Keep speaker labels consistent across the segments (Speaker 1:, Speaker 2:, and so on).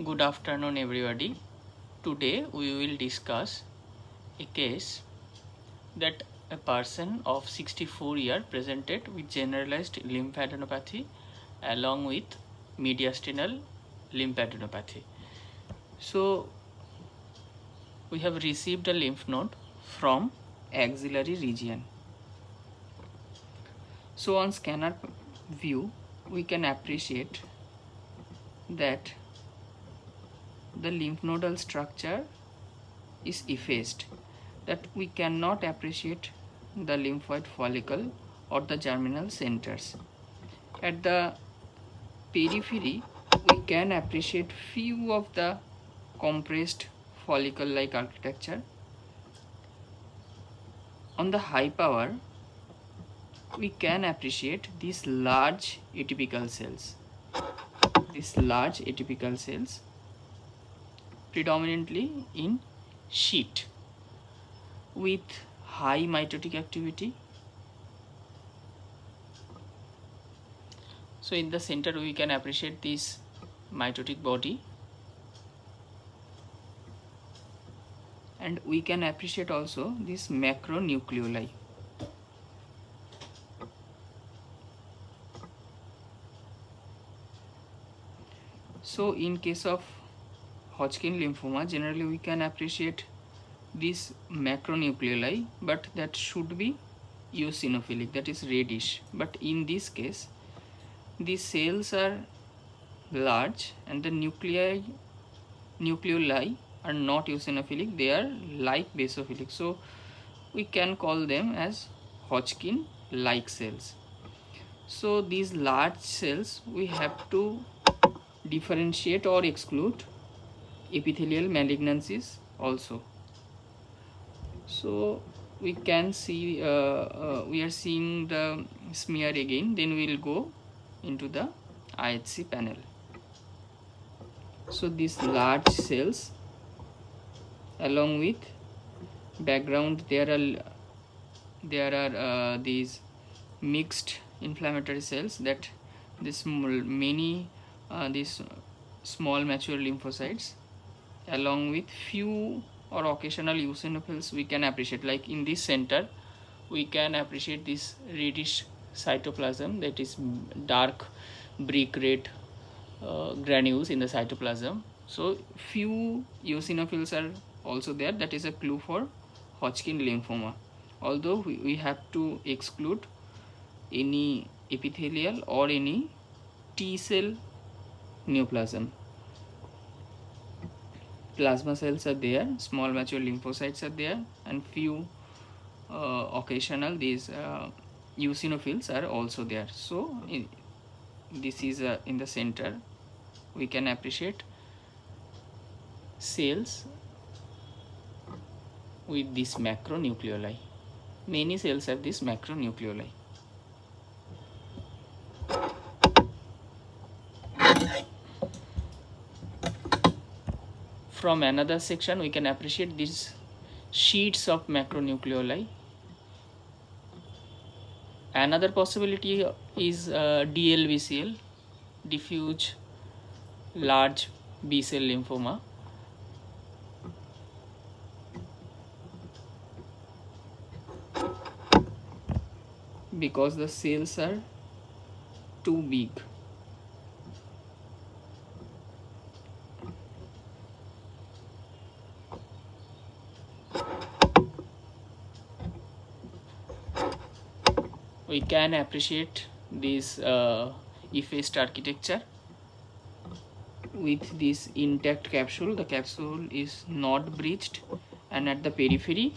Speaker 1: Good afternoon everybody. Today we will discuss a case that a person of 64 years presented with generalized lymphadenopathy along with mediastinal lymphadenopathy. So we have received a lymph node from axillary region. So on scanner view we can appreciate that the lymph nodal structure is effaced, that we cannot appreciate the lymphoid follicle or the germinal centers. At the periphery we can appreciate few of the compressed follicle like architecture. On the high power we can appreciate these large atypical cells. These large atypical cells predominantly in sheet with high mitotic activity. So in the center we can appreciate this mitotic body, and we can appreciate also this macronucleoli. So in case of Hodgkin lymphoma, generally we can appreciate this macronucleoli, but that should be eosinophilic, that is reddish. But in this case the cells are large and the nucleoli are not eosinophilic, they are like basophilic, so we can call them as Hodgkin like cells. So these large cells we have to differentiate or exclude epithelial malignancies also. So we can see we are seeing the smear again, then we will go into the IHC panel. So these large cells along with background there are these mixed inflammatory cells, that this many these small mature lymphocytes along with few or occasional eosinophils we can appreciate. Like in this center we can appreciate this reddish cytoplasm, that is dark brick red granules in the cytoplasm. So few eosinophils are also there, that is a clue for Hodgkin lymphoma, although we have to exclude any epithelial or any T cell neoplasm. Plasma cells are there, small mature lymphocytes are there, and few occasional these eosinophils are also there. So this is in the center we can appreciate cells with this macronucleoli. Many cells have this macronucleoli. From another section we can appreciate these sheets of macronucleoli. Another possibility is DLBCL, diffuse large B cell lymphoma. Because the cells are too big. We can appreciate this effaced architecture with this intact capsule. The capsule is not breached, and at the periphery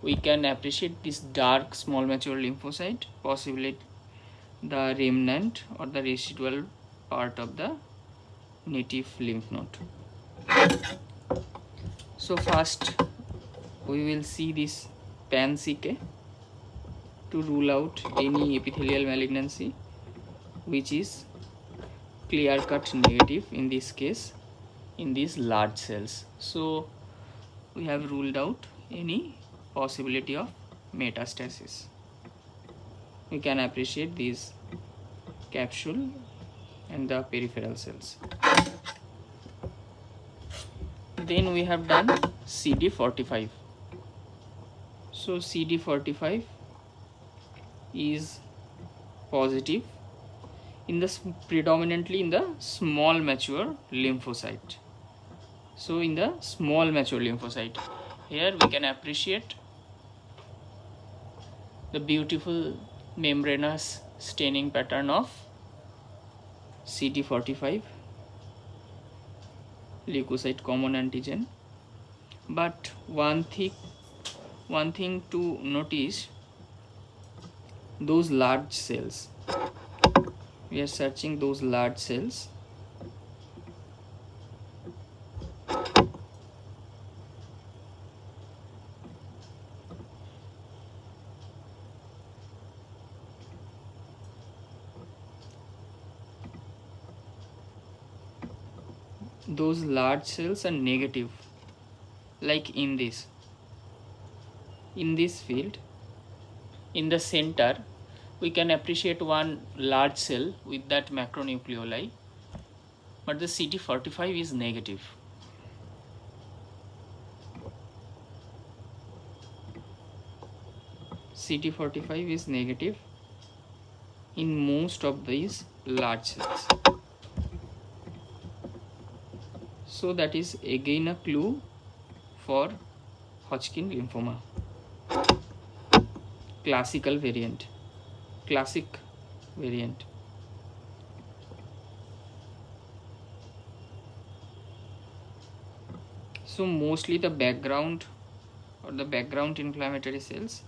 Speaker 1: we can appreciate this dark small mature lymphocyte, possibly the remnant or the residual part of the native lymph node. So first we will see this pan-CK to rule out any epithelial malignancy which is clear-cut negative in this case in these large cells. So we have ruled out any possibility of metastasis. We can appreciate these capsule and the peripheral cells. Then we have done CD45. So CD45 is positive in the predominantly in the small mature lymphocyte. So in the small mature lymphocyte, here we can appreciate the beautiful membranous staining pattern of CD45 leukocyte common antigen. But one thing to notice, those large cells, we are searching those large cells. Those large cells are negative, like in this field. In the center we can appreciate one large cell with that macronucleoli, but the CD45 is negative. CD45 is negative in most of these large cells. So that is again a clue for Hodgkin lymphoma. Classic variant. So mostly the background inflammatory cells,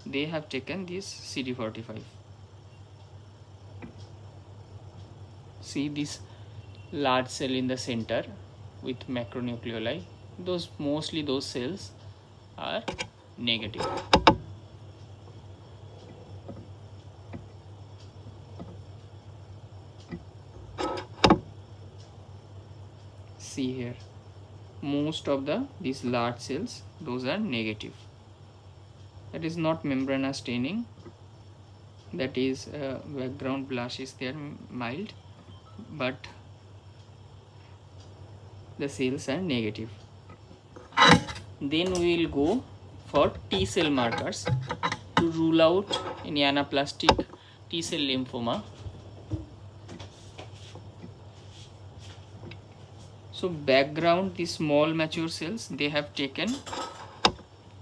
Speaker 1: they have taken this CD45. See this large cell in the center with macronucleoli, mostly those cells are negative. See here, most of these large cells, those are negative. That is not membranous staining, that is background blush is there, mild, but the cells are negative. Then we will go for T cell markers to rule out any anaplastic T cell lymphoma. So background, the small mature cells, they have taken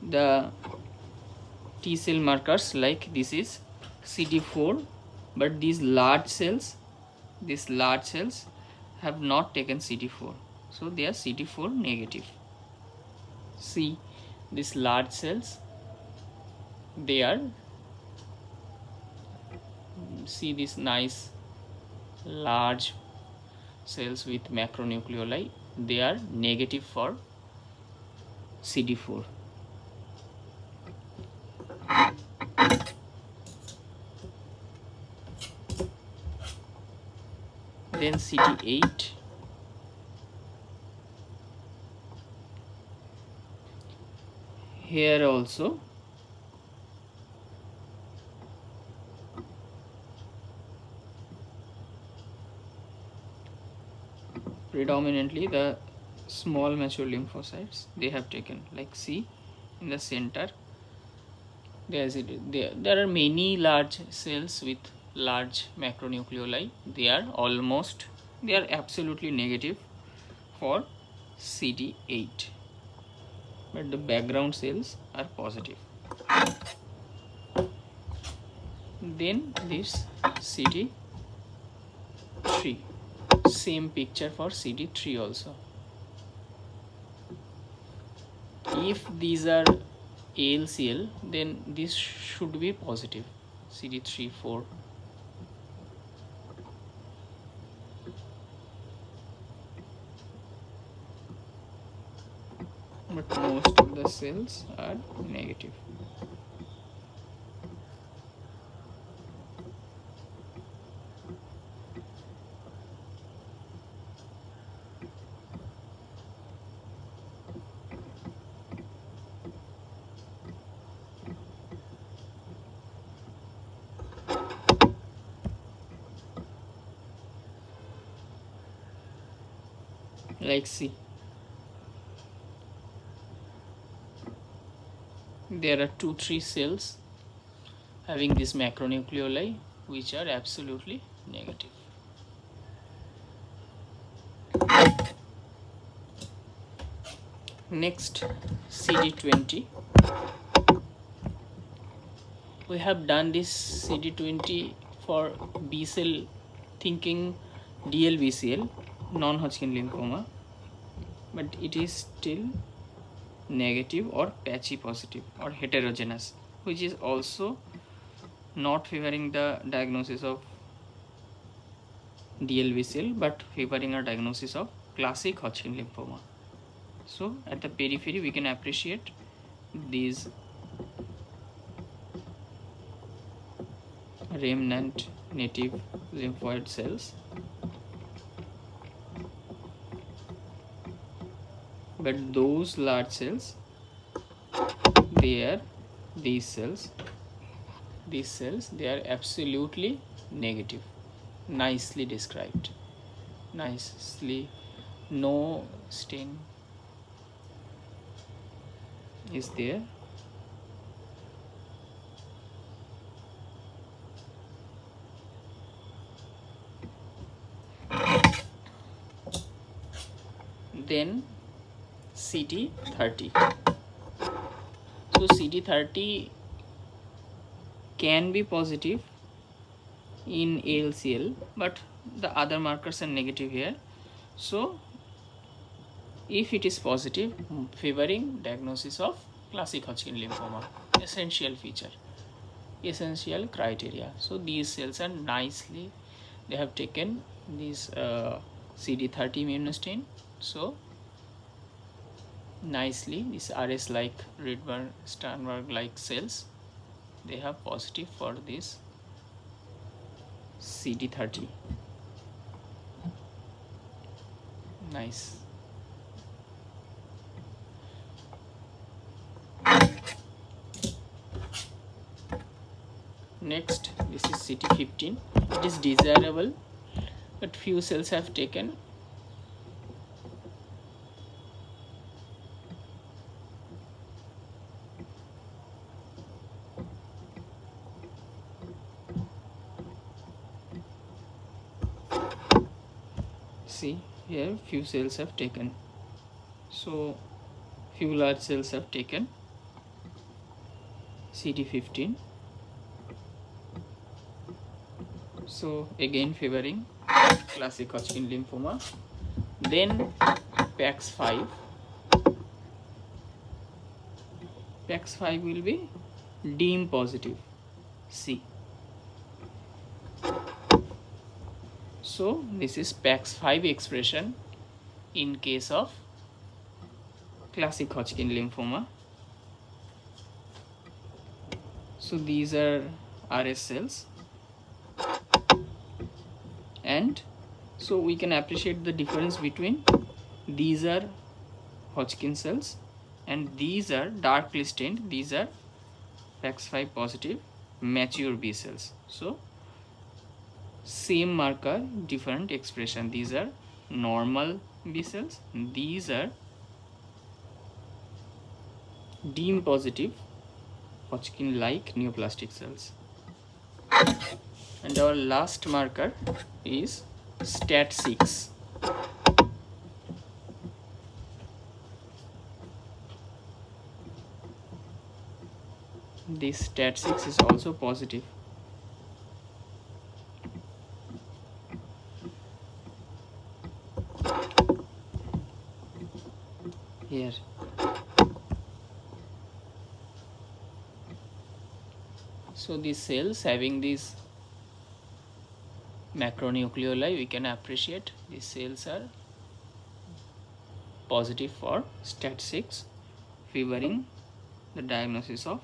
Speaker 1: the T cell markers like this is CD4, but these large cells have not taken CD4, so they are CD4 negative. See these large cells, they are, see these nice large cells with macronucleoli, they are negative for CD4. Then CD8. Here also predominantly the small mature lymphocytes, they have taken, like see in the center there are many large cells with large macronucleoli, they are absolutely negative for CD8, but the background cells are positive. Then this CD3, same picture for CD3 also. If these are ALCL, then this should be positive, CD3, 4. But most of the cells are negative. Like see, there are 2-3 cells having this macronucleoli which are absolutely negative. Next, CD20. We have done this CD20 for B cell thinking DLBCL, non-Hodgkin lymphoma, but it is still negative or patchy positive or heterogeneous, which is also not favoring the diagnosis of DLBCL but favoring a diagnosis of classic Hodgkin lymphoma. So at the periphery we can appreciate these remnant native lymphoid cells, but those large cells, they are these cells, they are absolutely negative. Nicely described, nicely, no stain is there. Then CD30. So CD30 can be positive in ALCL, but the other markers are negative here. So if it is positive, favoring diagnosis of classic Hodgkin lymphoma, essential feature, essential criteria. So these cells are nicely, they have taken this CD30 immunostain. So nicely, this RS like Rydberg Sternberg like cells, they have positive for this CD30. Nice. Next, this is CT15. It is desirable, but few cells have taken. See here, few cells have taken. So few large cells have taken CD15. So again favoring classic Hodgkin lymphoma. Then PAX5. PAX5 will be DIM positive, C. So this is PAX5 expression in case of classic Hodgkin lymphoma. So these are RS cells, and so we can appreciate the difference between these are Hodgkin cells and these are darkly stained, these are PAX5 positive mature B cells. So same marker, different expression. These are normal B cells, these are DIM positive Hodgkin like neoplastic cells. And our last marker is STAT6. This STAT6 is also positive. Here. So these cells having these macronucleoli, we can appreciate these cells are positive for STAT6, favoring the diagnosis of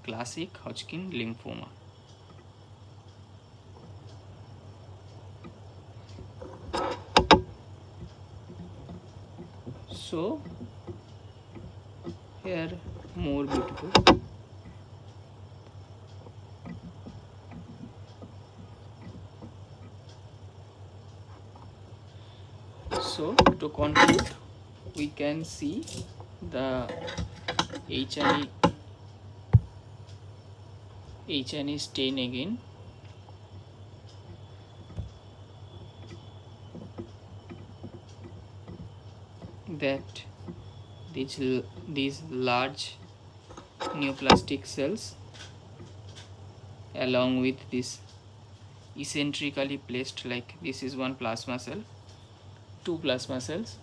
Speaker 1: classic Hodgkin lymphoma. So here more beautiful. So to conclude, we can see the HI HN is 10 again. That these large neoplastic cells along with this eccentrically placed, like this is one plasma cell, two plasma cells,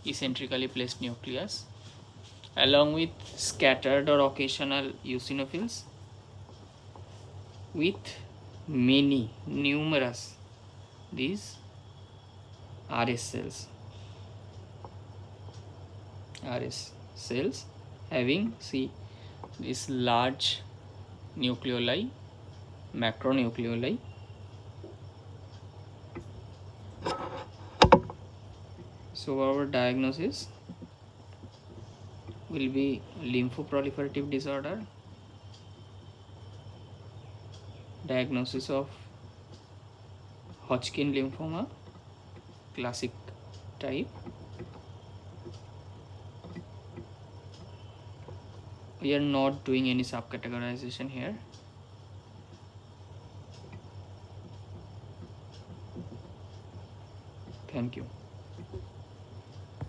Speaker 1: eccentrically placed nucleus, along with scattered or occasional eosinophils, with many numerous these RS cells. RS cells having, see, this large nucleoli, macronucleoli. So our diagnosis will be lymphoproliferative disorder, diagnosis of Hodgkin lymphoma, classic type. We are not doing any subcategorization here. Thank you.